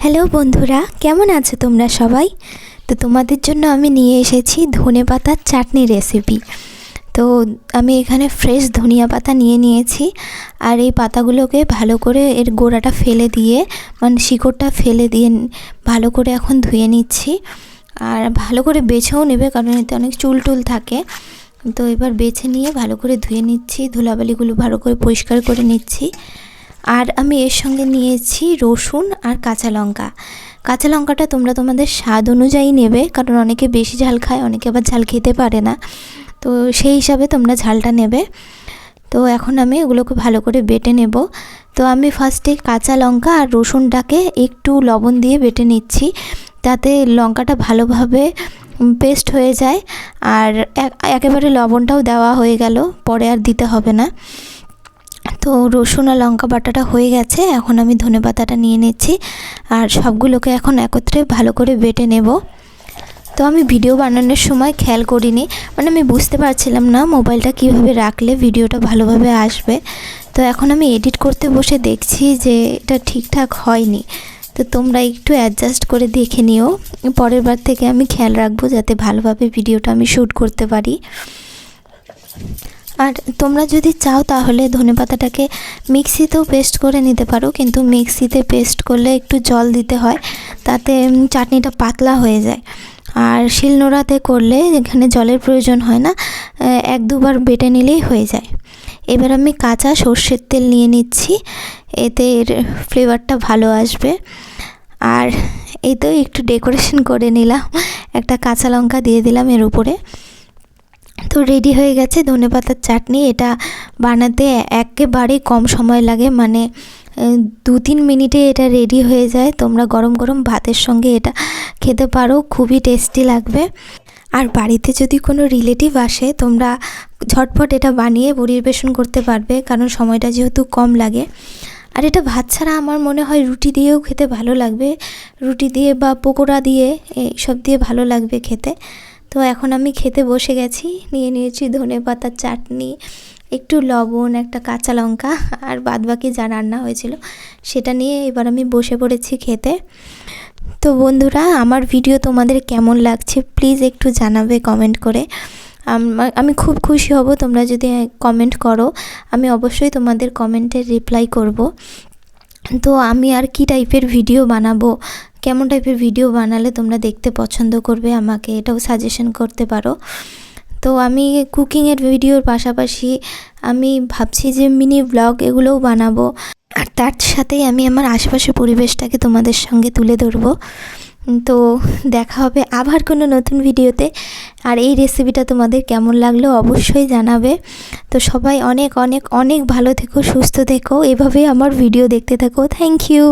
Hello বন্ধুরা, কেমন আছো তোমরা সবাই? তো তোমাদের জন্য আমি নিয়ে এসেছি ধনেপাতার চাটনি রেসিপি। তো আমি এখানে ফ্রেশ ধনিয়া পাতা নিয়ে নিয়েছি, আর এই পাতাগুলোকে ভালো করে এর গোড়াটা ফেলে দিয়ে, মানে শিকড়টা ফেলে দিয়ে ভালো করে এখন ধুয়ে নিচ্ছি। আর ভালো করে বেছেও নেবে, কারণ এতে অনেক চুল টুল থাকে। তো এবার বেছে নিয়ে ভালো করে ধুয়ে নিচ্ছি, ধুলাবালিগুলো ভালো করে পরিষ্কার করে নিচ্ছি। আর আমি এর সঙ্গে নিয়েছি রসুন আর কাঁচা লঙ্কা। কাঁচা লঙ্কাটা তোমরা তোমাদের স্বাদ অনুযায়ী নেবে, কারণ অনেকে বেশি ঝাল খায়, অনেকে আবার ঝাল খেতে পারে না, তো সেই হিসাবে তোমরা ঝালটা নেবে। তো এখন আমি এগুলোকে ভালো করে বেটে নেব। তো আমি ফার্স্টে কাঁচা লঙ্কা আর রসুনটাকে একটু লবণ দিয়ে বেটে নিচ্ছি, যাতে লঙ্কাটা ভালোভাবে পেস্ট হয়ে যায়। আর একেবারে লবণটাও দেওয়া হয়ে গেল, পরে আর দিতে হবে না। তো রসুন আর লঙ্কা বাটাটা হয়ে গেছে, এখন আমি ধনেপাতাটা নিয়ে নিচ্ছি আর সবগুলোকে এখন একত্রে ভালো করে বেটে নেব। তো আমি ভিডিও বানানোর সময় খেয়াল করিনি, মানে আমি বুঝতে পারছিলাম না মোবাইলটা কিভাবে রাখলে ভিডিওটা ভালোভাবে আসবে। তো এখন আমি এডিট করতে বসে দেখছি যে এটা ঠিকঠাক হয়নি। তো তোমরা একটু অ্যাডজাস্ট করে দেখে নিও, পরের বার থেকে আমি খেয়াল রাখবো যাতে ভালোভাবে ভিডিওটা আমি শ্যুট করতে পারি। আর তোমরা যদি চাও তাহলে ধনেপাতাটাকে মিক্সিতেও পেস্ট করে নিতে পারো, কিন্তু মিক্সিতে পেস্ট করলে একটু জল দিতে হয়, তাতে চাটনিটা পাতলা হয়ে যায়। আর শিলনোড়াতে করলে এখানে জলের প্রয়োজন হয় না, এক দুবার বেটে নিলেই হয়ে যায়। এবার আমি কাঁচা সর্ষের তেল নিয়ে নিচ্ছি, এতে এর ফ্লেভারটা ভালো আসবে। আর এই তো একটু ডেকোরেশন করে নিলাম, একটা কাঁচা লঙ্কা দিয়ে দিলাম এর উপরে। তো রেডি হয়ে গেছে ধনেপাতার চাটনি। এটা বানাতে একেবারে কম সময় লাগে, মানে 2-3 মিনিটে এটা রেডি হয়ে যায়। তোমরা গরম গরম ভাতের সঙ্গে এটা খেতে পারো, খুবই টেস্টি লাগবে। আর বাড়িতে যদি কোনো রিলেটিভ আসে, তোমরা ঝটপট এটা বানিয়ে পরিবেশন করতে পারবে, কারণ সময়টা যেহেতু কম লাগে। আর এটা ভাত ছাড়া আমার মনে হয় রুটি দিয়েও খেতে ভালো লাগবে, রুটি দিয়ে বা পকোড়া দিয়ে, এইসব দিয়ে ভালো লাগবে খেতে। তো এখন আমি খেতে বসে গেছি, নিয়ে নিয়েছি ধনেপাতার চাটনি, একটু লবণ, একটা কাঁচা লঙ্কা, আর বাদবাকি যা রান্না হয়েছিল সেটা নিয়ে এবার আমি বসে পড়েছি খেতে। তো বন্ধুরা, আমার ভিডিও তোমাদের কেমন লাগছে প্লিজ একটু জানাবে কমেন্ট করে। আমি খুব খুশি হব তোমরা যদি কমেন্ট করো, আমি অবশ্যই তোমাদের কমেন্টের রিপ্লাই করব। তো আমি আর কি টাইপের ভিডিও বানাবো, কেমন টাইপের ভিডিও বানালে তোমরা দেখতে পছন্দ করবে, আমাকে এটাও সাজেশন করতে পারো। তো আমি কুকিংয়ের ভিডিওর পাশাপাশি আমি ভাবছি যে মিনি ব্লগ এগুলোও বানাবো, আর তার সাথেই আমি আমার আশেপাশের পরিবেশটাকে তোমাদের সঙ্গে তুলে ধরবো। তো দেখা হবে আবার কোনো নতুন ভিডিওতে। আর এই রেসিপিটা তোমাদের কেমন লাগলো অবশ্যই জানাবে। তো সবাই অনেক অনেক অনেক ভালো থেকো, সুস্থ থেকো, এভাবেই আমার ভিডিও দেখতে থাকো। Thank you.